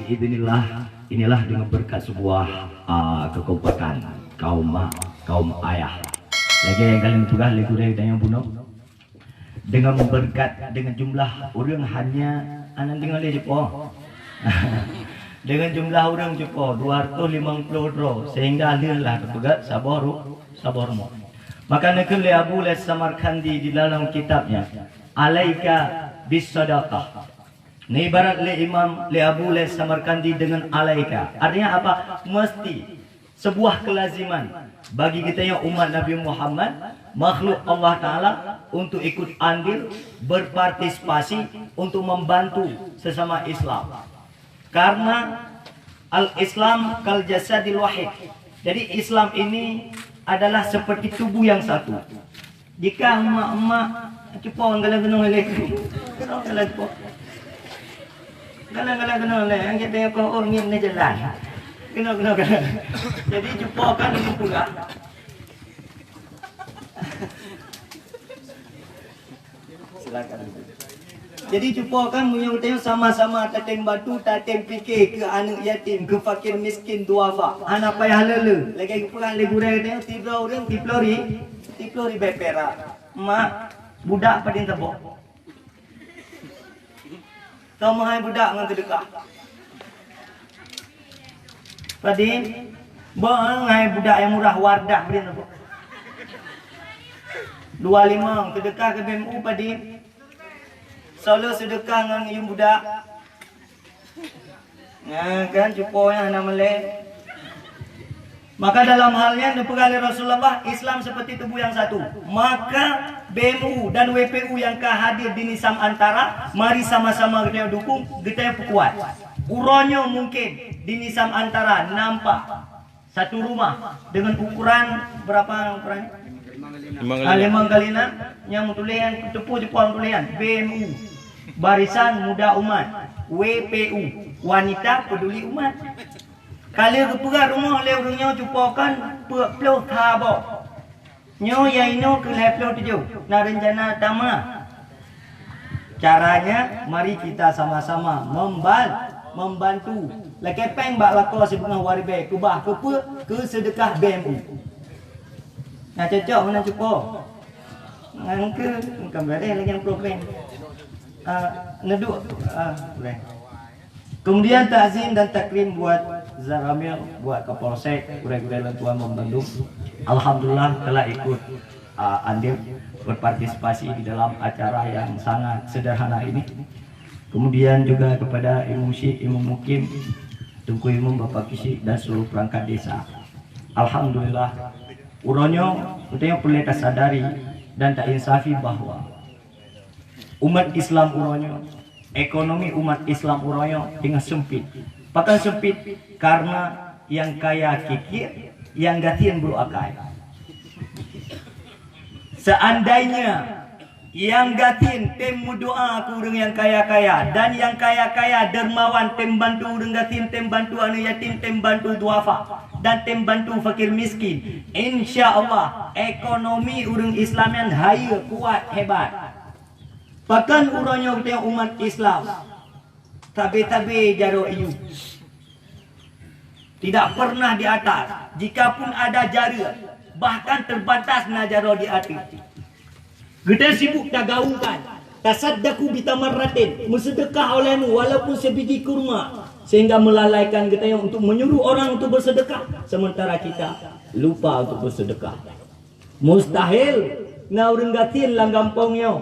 biidznillah, inilah dengan berkat sebuah kekompakan kaum ayah. Lagi yang kalian tugas lagu dari yang bunuh. Dengan berkat dengan jumlah orang hanya anak tengok le jepo. Dengan jumlah orang jepo 250 dro sehingga adalah tugas sabar mo. Maka nakali Abu Samarkandi di dalam kitabnya Alaika bis sadaqah. Ini ibarat le Imam le Abu Samarkandi dengan alaika. Artinya apa? Mesti sebuah kelaziman bagi kita yang umat Nabi Muhammad, makhluk Allah Ta'ala, untuk ikut andil, berpartisipasi untuk membantu sesama Islam. Karena al-Islam kal jasadil wahid. Jadi Islam ini adalah seperti tubuh yang satu. Jika emak-emak cuba orang galang-galang lelaki, galang-galang cuba. Galang-galang lelaki, yang kita yang kau ingin ni jalan. Kena. Jadi cuba kan ini pula. Silakan. Jadi cuba kan yang tengok sama-sama tatem batu, tatem fikir ke anak yatim, ke fakir miskin duafa. Anak payah lele. Lagi pulang le gurai tengok tiba orang tiplori bepera. Mak budak padin tebok. Kau mahai budak ngan kedekah. Padin bangai budak yang murah Wardah padin tebok. 25 sedekah ke BMU padin. Solo sedekah dengan ibu budak. Nah, kan cuponya anak melek. Maka dalam halnya dipegang Rasulullah, Islam seperti tubuh yang satu. Maka BMU dan WPU yang hadir di Nisam Antara, mari sama-sama kita dukung, kita kuat. Uronyo mungkin di Nisam Antara nampak satu rumah dengan ukuran berapa ukurannya? 5 kali 6 yang tulisan tepu Jepang tulisan BMU Barisan Muda Umat, WPU Wanita Peduli Umat. Kalau kepegat rumah le orangnya cupakan pelo thabo. Nyo yaino ke leplo tuju. Na rencana tama. Caranya mari kita sama-sama membantu. Laki peng bak lako sebengah waribe kubah ke sedekah BMU. Nah cocok mana cupo. Ngangke kamera lagi yang program. Neduk boleh. Kemudian takzim dan takrim buat Zaramil, buat Kapolsek, kurai-kurai Tuan membantu. Alhamdulillah telah ikut andil berpartisipasi di dalam acara yang sangat sederhana ini. Kemudian juga kepada Imam Syekh, Imam Mukim, Tungku Imam Bapak Kisi dan seluruh perangkat desa. Alhamdulillah uronyo kita perlu sadari dan tak insafi bahwa umat Islam uronyo, ekonomi umat Islam uronyo tinggal sempit. Pakai sempit karena yang kaya kikir, yang gatian bulu akai. Seandainya yang gatin tem doa aku urang yang kaya-kaya dan yang kaya-kaya dermawan tem bantu urang gatin, tem bantu anu yatim, tem bantu duafa dan tem bantu fakir miskin. Insya-Allah ekonomi urang Islamian haya kuat hebat. Bahkan urangnya kita umat Islam tabe-tabe jaro iu. Tidak pernah di atas. Jikapun ada jara, bahkan terbatas na jaro di atas. Kita sibuk tak gaungkan. Tasaddaku bitamarratin, bersedekah olehmu walaupun sebiji kurma, sehingga melalaikan kita yang untuk menyuruh orang untuk bersedekah, sementara kita lupa untuk bersedekah. Mustahil na urang gatin lang gampongnya.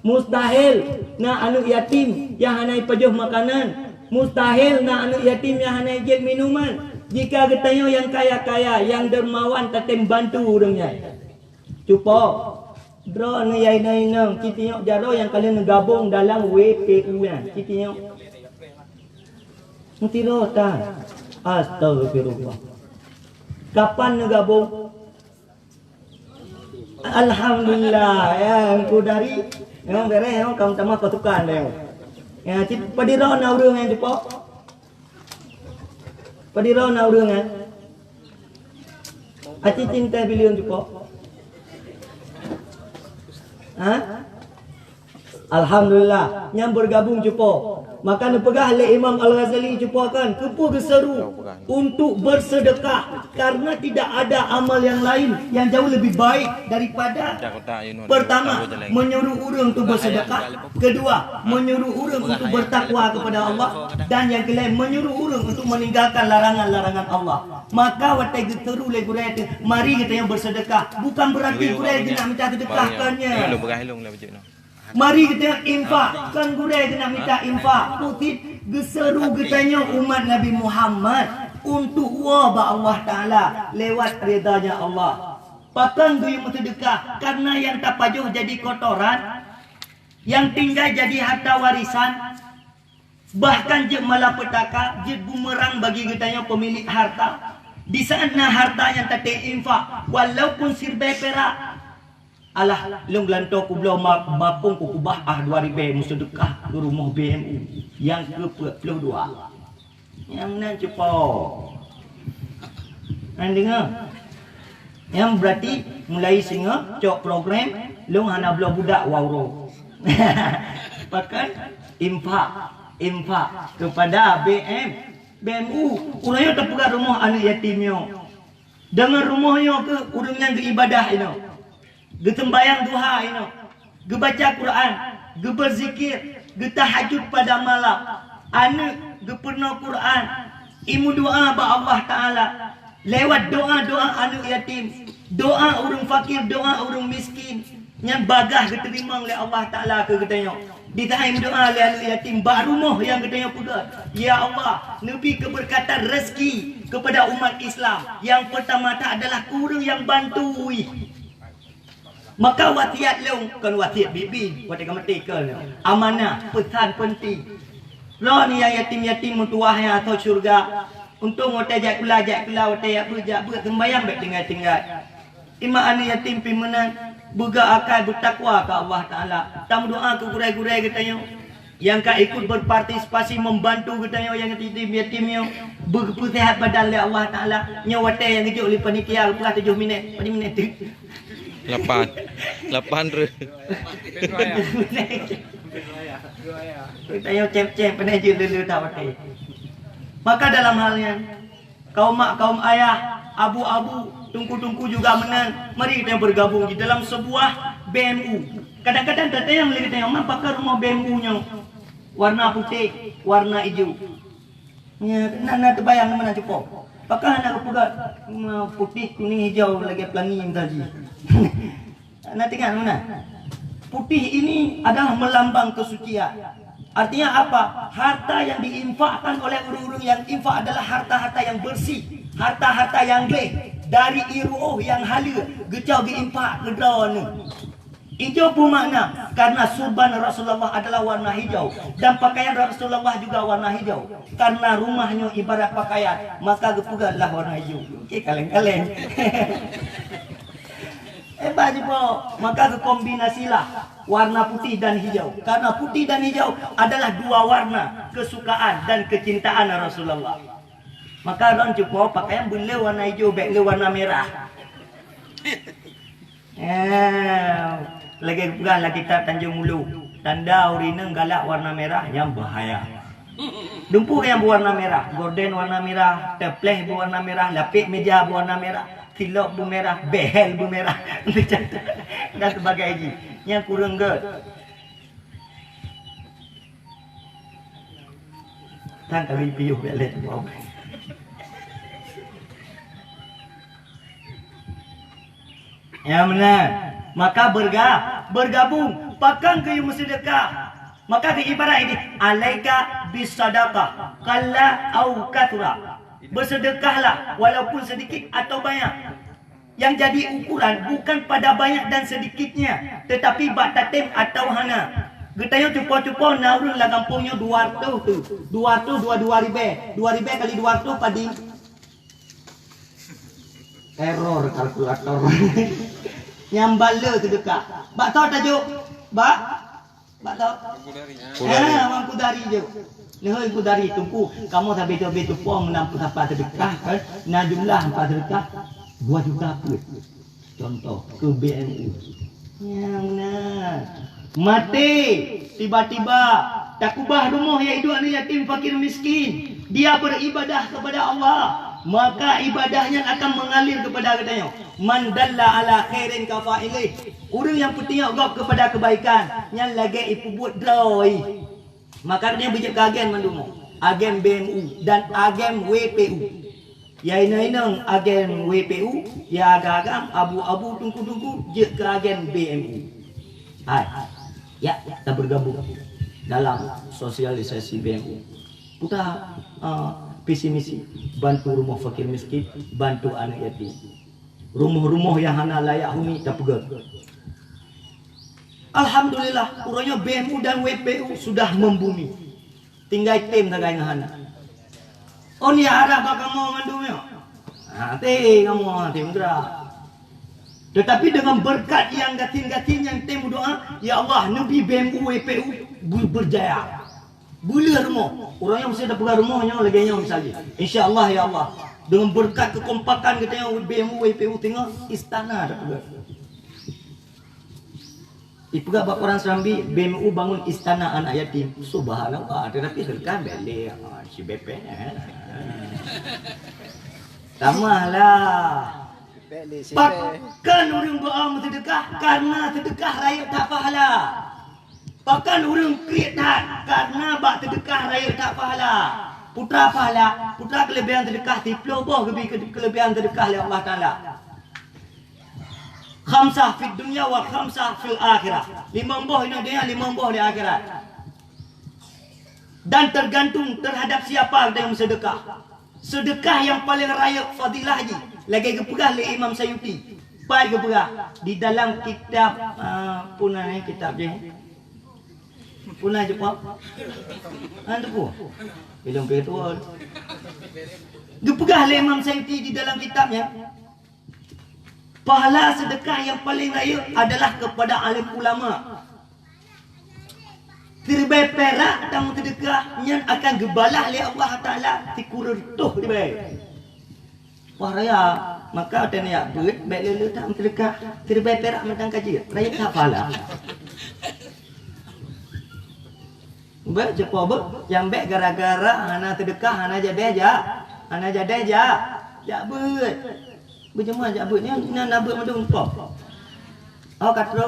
Mustahil na anak yatim yang hanai pajuh makanan. Mustahil na anak yatim yang hanai jet minuman. Jika kita yang kaya-kaya, yang dermawan tatem bantu orangnya. Cuba bro ni yai nai nang kita jaro yang kalian gabung dalam WPU nya. Kita mutiro ta. Astagfirullah. Kapan gabung? Alhamdulillah ya engkau dari yang bere yang kamu tambah ketukan deh. Ya cip padiro na urang yang cepo. Padiro na urang kan. Aci cinta bilion cepo. Ha? Alhamdulillah yang bergabung cupo. Maka nepegah oleh Imam Al-Ghazali cupokan kepu geseru untuk bersedekah karena tidak ada amal yang lain yang jauh lebih baik daripada pertama menyuruh orang untuk bersedekah, kedua menyuruh orang untuk bertakwa kepada Allah, dan yang kelain menyuruh orang untuk meninggalkan larangan-larangan Allah. Maka watai geteru le gurai mari kita yang bersedekah, bukan berarti gurai nak minta sedekahkannya. Mari kita infak, kan gurai kena minta infak. Putih geseru getanya umat Nabi Muhammad untuk wabah Allah Ta'ala lewat redanya Allah. Pakan tu yang sedekah karena yang tak pajuh jadi kotoran, yang tinggal jadi harta warisan, bahkan je malapetaka, je bumerang bagi getanya pemilik harta. Di sana harta yang tak infak, walaupun sirbai perak. Alah, long lanto ku belau mapung ku kubah 2000 musedekah ke rumah BMU yang ke-22. Yang nan cepo. Nan dengar. Yang berarti mulai singa cok program long hana belau budak wauro. Bahkan infak kepada BMU. Ulanya terpegat rumah anak yatimnya. Dengan rumahnya ke urang yang beribadah ini. Getembayang duha ini, gebaca Quran, geberzikir, getahajud pada malam, anak geperna Quran, imu doa ba Allah Ta'ala, lewat doa-doa anak yatim, doa orang fakir, doa orang miskin, yang bagah diterima oleh Allah Ta'ala ke getanya. Ditaim doa oleh anak yatim, bak rumah yang getanya pula. Ya Allah, nebi keberkatan rezeki kepada umat Islam. Yang pertama adalah kurang yang bantui. Maka wasiat leung kan wasiat bibi wasiat kemerdekaan amanah pesan penting lo ni yang yatim-yatim mutuah yang atau syurga untuk ngotai jak kula ngotai apa jak ber sembayang baik tinggal ima anak yatim pimenan buga akal bertakwa ke Allah Taala tam doa ke gurai-gurai katanya yang ka ikut berpartisipasi membantu katanya yang yatim-yatimnya bersihat badan oleh Allah Taala nyawatai yang kejut oleh panitia pula 7 minit 4 minit 8 re. Kita yang cep-cep pernah je dulu tak pakai. Maka dalam halnya kaum mak, kaum ayah, abu-abu, tungku-tungku juga menang. Mari kita bergabung di dalam sebuah BMU. Kadang-kadang kata yang lagi tanya, "Man pakai rumah BMU-nya warna putih, warna hijau." Ya, nak terbayang mana cukup. Pakai nak pegat putih, kuning, hijau lagi pelangi yang tadi. Nak tengok mana? Putih ini adalah melambang kesucian. Artinya apa? Harta yang diinfakkan oleh orang-orang yang infak adalah harta-harta yang bersih, harta-harta yang gleh dari iruh yang halal, gecau diinfak ke drone. Hijau pun makna karena surban Rasulullah adalah warna hijau dan pakaian Rasulullah juga warna hijau. Karena rumahnya ibarat pakaian, maka gepugatlah warna hijau. Okey, kaleng-kaleng. Hebat je po. Maka kombinasilah warna putih dan hijau. Karena putih dan hijau adalah dua warna kesukaan dan kecintaan Rasulullah. Maka orang cukup pakaian boleh warna hijau, baik warna merah. Lagi bukan lagi kitab Tanjung Mulu. Tanda urina galak warna merah yang bahaya. Dumpuk yang berwarna merah, gorden warna merah, tepleh berwarna merah, lapik meja berwarna merah, silok bermerah, behel bermerah, dan sebagainya. Yang kurang ke? Tan kali piuh belet bau. Ya benar. Maka bergabung, pakan ke yang sedekah. Maka ibarat ini, alaika bisadaqah qalla au kathura. Bersedekahlah walaupun sedikit atau banyak. Yang jadi ukuran bukan pada banyak dan sedikitnya, tetapi batatim atau hana. Getanya cupo-cupo naurun lah kampungnya 200 tu. 200 2000 kali 200 padi error kalkulator. Nyambala sedekah. Bak tahu tajuk? Bak tahu? Mampu dari je. Lehoi ku dari tungku. Kamu sampai tu pom menampu apa sedekah kan? Nah jumlah apa sedekah 2 juta pun. Contoh ke BMU. Yang benar. Mati tiba-tiba tak ubah rumah yang hidup anak yatim fakir miskin, dia beribadah kepada Allah, maka ibadahnya akan mengalir kepada katanya man dalla ala khairin kafailih, orang yang bertengok gop kepada kebaikan yang lagi ipu buat droi, maka dia bijak agen mandumo, agen BMU dan agen WPU. Ya inang agen WPU, ya agak-agak abu-abu tungku-tungku je ke agen BMU. Hai. Ya, kita bergabung dalam sosialisasi BMU. Kita visi misi bantu rumah fakir miskin, bantu anak yatim. Rumah-rumah yang hana layak huni tak pegang. Alhamdulillah, urangnya BMU dan WPU sudah membumi. Tinggal tim tak kaya hana. Oh ni arah bakal mau mandumnya. Hati kamu tim gerak. Tetapi dengan berkat yang gatin-gatin yang temu doa, ya Allah, Nabi BMU WPU berjaya. Bula rumah. Orang yang mesti ada pegang rumahnya lagi yang misalnya. Insya-Allah ya Allah. Dengan berkat kekompakan kita yang BMU WPU tengok istana ada pegang. Ipegang bab orang Serambi BMU bangun istana anak yatim. Subhanallah, tetapi serkan balik si BP. Tamalah. Bahkan orang buat sedekah karena sedekah rakyat tak pahala. Bahkan orang kreatif karena buat sedekah rakyat tak pahala. Putra pahala, putra kelebihan sedekah tiplo boh kelebihan sedekah oleh Allah Taala. Khamsah fid dunya wa khamsah fil akhirah. 5 boh di dunia, 5 boh di akhirat. Dan tergantung terhadap siapa yang sedekah. Sedekah yang paling raya fadilah haji. Lagi kepegah oleh Imam Sayuti. Baik kepegah di dalam kitab punah ni kitab je. Punah je pak. Anda pun. Belum betul. Kepegah oleh Imam Sayuti di dalam kitabnya. Pahala sedekah yang paling raya adalah kepada alim ulama. Terbaik perak dan sedekah yang akan gebalah oleh Allah Taala tikur tuh di baik. Wah raya, maka ada ni abut baik lele tak sedekah terbaik perak macam kaji. Raya tak pahala. Baik cepo ber, yang baik gara-gara ana sedekah ana jadi aja. Ana jadi aja. Ya bet. Berjemaah je abut ni nak abut macam apa? Oh katro.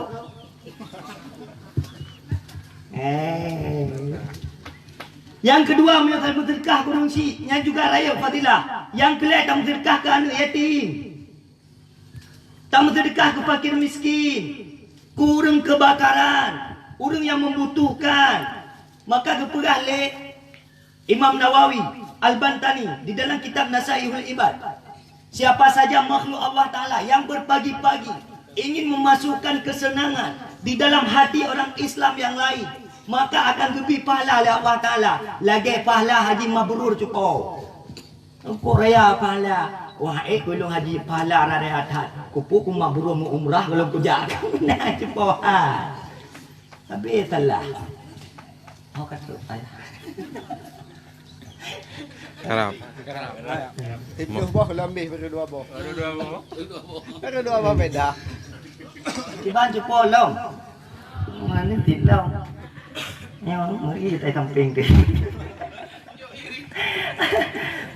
Yang kedua menyatakan bersedekah kurungsi yang juga raya fadilah. Yang kelihatan bersedekah ke anak yatim. Tak bersedekah ke fakir miskin. Kurang kebakaran. Orang yang membutuhkan. Maka keperah oleh Imam Nawawi Al-Bantani di dalam kitab Nasaihul Ibad. Siapa saja makhluk Allah Ta'ala yang berpagi-pagi ingin memasukkan kesenangan di dalam hati orang Islam yang lain, maka akan lebih pahala oleh Allah Ta'ala. Lagi pahala haji mabrur cukup. Kok raya pahala. Wah kulung haji pahala raya atat. Kupuk ku mabrur mu umrah kalau ku jaga. Nah cukup. Tapi salah. Oh kata ayah. Karam. Itu boh lebih pada 2 boh. Pada 2 boh beda. Di ban cukup long. Mana tidak. Yang meri tai samping tu.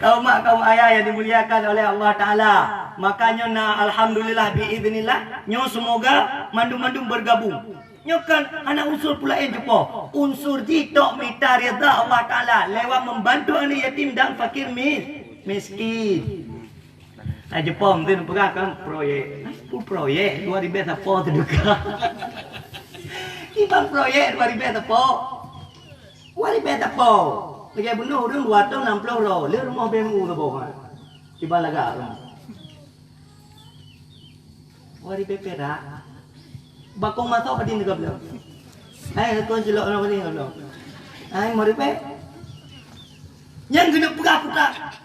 Kaum mak kaum ayah yang dimuliakan oleh Allah Taala. Makanya na alhamdulillah biiznillah nyo semoga mandu-mandu bergabung. Nyo kan anak unsur pula yang jumpa. Unsur jitok minta rida Allah Taala lewat membantu anak yatim dan fakir miskin. Nah jumpa mungkin perahkan proyek. Apa proyek? 2000 apa sedekah. Kita proyek 2000 apa? 2000 apa? Lagi bunuh orang 260 roh. Lihat rumah BMU tu bawa. Tiba lagak rumah. 2000 perak. Bakong mata apa din dekat belah. Hai kau jelok orang ni kalau. Hai mari pe. Yang kena putra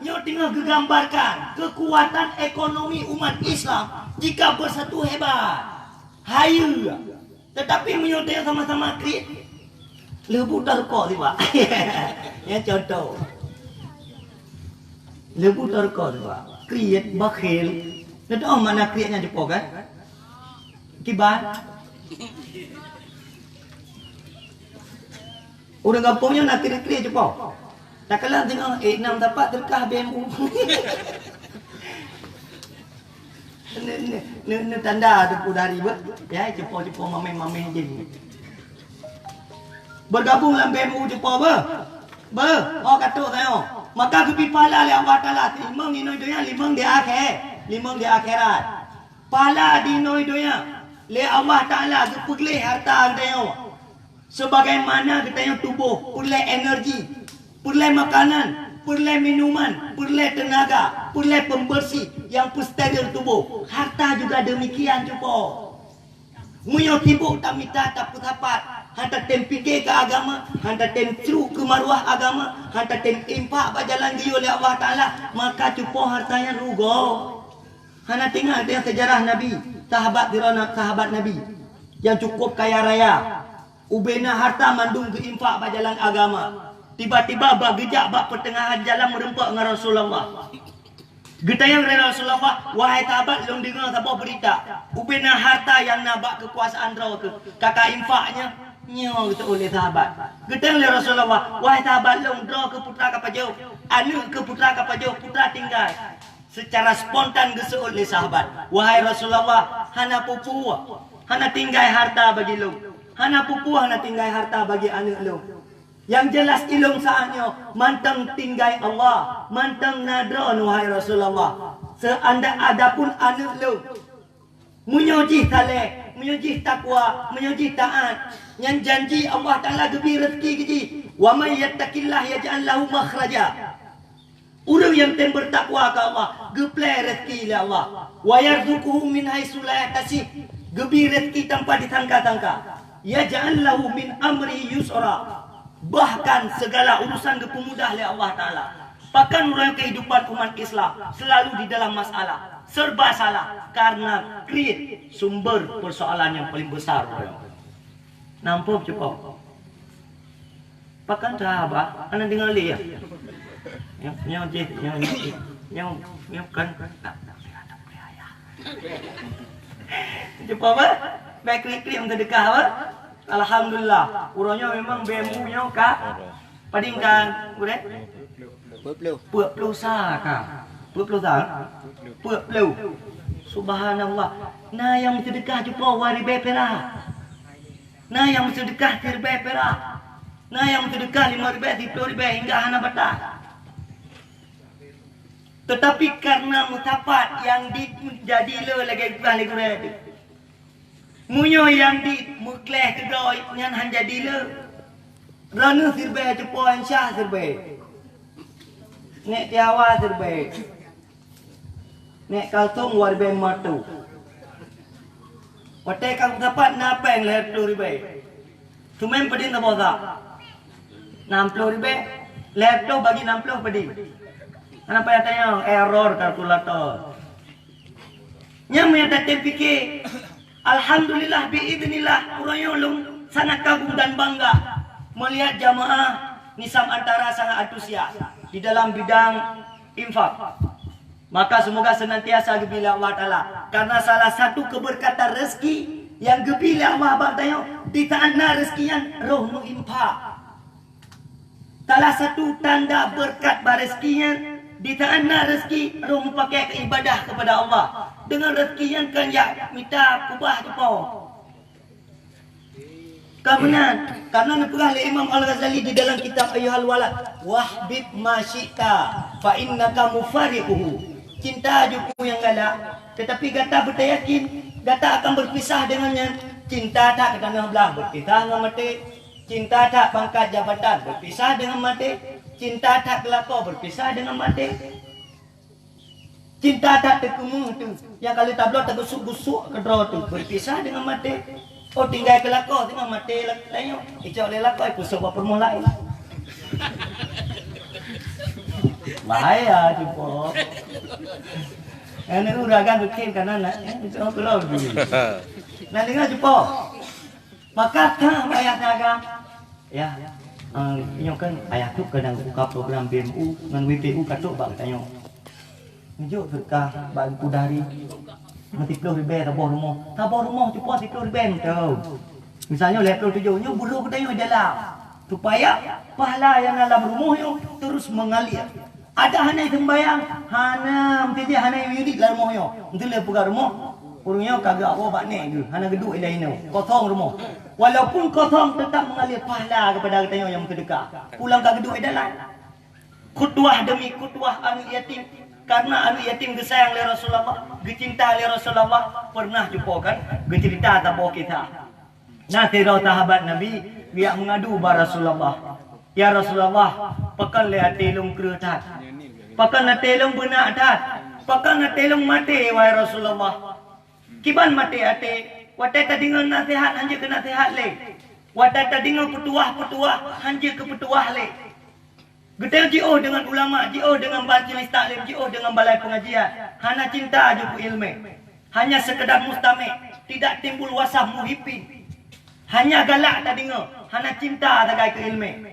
nyo tengah gegambarkan kekuatan ekonomi umat Islam jika bersatu hebat. Hayu. Tetapi menyodai sama-sama kreat. Lebu terkok tiba. Yang contoh. Lebu terkok tiba. Kreat bakhil. Tahu mana kreatnya Jepang kan? Kibat. Orang kampungnya nak kira-kira cepat. Tak kalah tengok 6 tapak terkah BMU. Ni tanda tu dari ber. Ya, cepat-cepat mameh-mameh je ni. Bergabung dalam BMU cepat ber. Oh katuk tengok. Maka kepi pahala oleh Allah Taala limang di dunia, limang di akhirat. Pahala di dunia. Le Allah Taala kepulih harta tengok. Sebagaimana kita tubuh, perlu energi, perlu makanan, perlu minuman, perlu tenaga, perlu pembersih yang steril tubuh. Harta juga demikian cuba. Munyo tibuk tak minta tak putapat. Hantar tem fikir ke agama, hantar tem ceru ke maruah agama, hantar tem impak berjalan dia oleh Allah Ta'ala, maka cuba hartanya rugo. Hana tengok dia sejarah Nabi, sahabat Nabi yang cukup kaya raya. Ubena harta mandung ke impak berjalan agama. Tiba-tiba bergejak bak pertengahan jalan merempak dengan Rasulullah. Getayang Rasulullah, wahai sahabat, long dengar sahabat berita. Ubena harta yang nak bak kekuasaan draw ke, kakak infaknya nyawa kita oleh sahabat. Getayang Rasulullah, wahai sahabat, long draw ke putra kapajau, anak ke putra kapajau, putra tinggal. Secara spontan gesa oleh sahabat. Wahai Rasulullah, hana pupu, hana tinggal harta bagi long. Hana pupu, hana tinggal harta bagi anak long. Yang jelas ilung saatnya mantang tinggai Allah, mantang nadron wahai Rasulullah. Seanda adapun anak lu menyuji saleh, menyuji takwa, menyuji taat, yang janji Allah Taala gebi rezeki giji. Wa may yattaqillah yaj'al lahu makhraja. Orang yang bertakwa ke Allah, geplai rezeki oleh Allah. Wa yarzuquhu min haitsu la yahtasib. Gebi rezeki tanpa disangka-sangka. Yaj'al lahu min amri yusra. Bahkan segala urusan dipermudah oleh Allah Ta'ala. Bahkan orang kehidupan umat Islam selalu di dalam masalah, serba salah karena create sumber persoalan yang paling besar. Nampak cukup. Bahkan sahabat, anda dengar li ya? Yang kan cukup apa? Baik klik yang sedekah apa? Alhamdulillah, urangnya memang BMU-nya kak padingkan, boleh? Puak sa kak, puak Subhanallah. Nah yang sedekah juga waribai perak. Nah yang sedekah tirbai perak. Nah yang sedekah 5 ribai, 10 ribai hingga hana batah. Tetapi karena mutapat yang jadi le lagi bukan lagi munyo yang di mukleh kedoi nyan han jadi le rana sirbe cepo insya sirbe nek tiawa sirbe nek kaltung warbe matu wate kang dapat napeng le 10 ribe tumen pedin ta bosa 60 ribe laptop bagi 60 pedin ana payah tanya error kalkulator nyam yang tak fikir. Alhamdulillah biidznillah orang yang sangat kagum dan bangga melihat jamaah Nisam Antara sangat antusias di dalam bidang infak. Maka semoga senantiasa gebila Allah Ta'ala. Karena salah satu keberkatan rezeki yang gebila Allah Abang tanya di tanah rezeki yang roh menginfak. Salah satu tanda berkat rezkinya di tanah rezeki roh pakai ibadah kepada Allah. Dengan rezeki yang kan ya minta kubah tu pau. Kebenaran karena nepegah oleh Imam Al-Ghazali di dalam kitab Ayyuhal Walad, wahbib ma syi'ta fa innaka mufariquhu. Cinta juku yang galak, tetapi gata bertayakin gata akan berpisah dengannya. Cinta tak kerana belah berpisah dengan mati. Cinta tak pangkat jabatan berpisah dengan mati. Cinta tak kelakar berpisah dengan mati. Cinta tak terkumuh tu, yang kalau tablo tak gusuk-gusuk ke draw tu, berpisah dengan mati. Oh tinggal kelakar dengan mati tengok. Icak oleh lakar pusuk buat permulaan. Bahaya jumpa. Ini uragan bikin kanan nak, itu keluar dulu. Nah dengar jumpa. Maka tak ayat agam. Ya, kan ayat tu kadang buka program BMU dengan WPU katuk bang tanya. Tunjuk sedekah bagi kudari. Nanti 10 ribu tabur rumah cepat 10 ribu tahu. Misalnya laptop tujuh, nyo bulu kita nyo dalam. supaya pahala yang dalam rumah yo terus mengalir. Ada hanai sembayang, hana mesti hanai yudik dalam rumah yo. Mesti le pegang rumah. Urungnya kagak apa bak ni ke. Hana geduk lain tu. Kosong rumah. Walaupun kosong tetap mengalir pahala kepada kita yang terdekat. Pulang ke geduk dalam. Kutuah demi kutuah anak yatim. Karena anak yatim disayang oleh Rasulullah, dicinta oleh Rasulullah, pernah jumpa kan? Cerita tabah kita. Nah, tirau sahabat Nabi, dia mengadu kepada Rasulullah. Ya Rasulullah, pakan le hati-long keretat. Pakan hati-long benak tat. Pakan hati-long mati, wahai Rasulullah. Kiban mati hati. Watai tak dengar nasihat, hanya ke nasihat le. Watai tak dengar petuah, hanya ke petuah le. Getel JO dengan ulama, JO dengan majlis taklim, JO dengan balai pengajian. Hana cinta je ku ilmu. Hanya sekedar mustamik, tidak timbul wasah muhibin. Hanya galak tak dengar, hana cinta tak ke ilmu.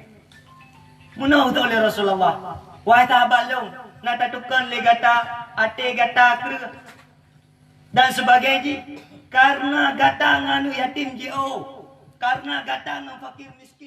Munah oleh Rasulullah. Wahai sahabat long, nak tatukan le gata, ate gata kru dan sebagainya. Karena gata nganu yatim JO, karena gata nganu fakir miskin.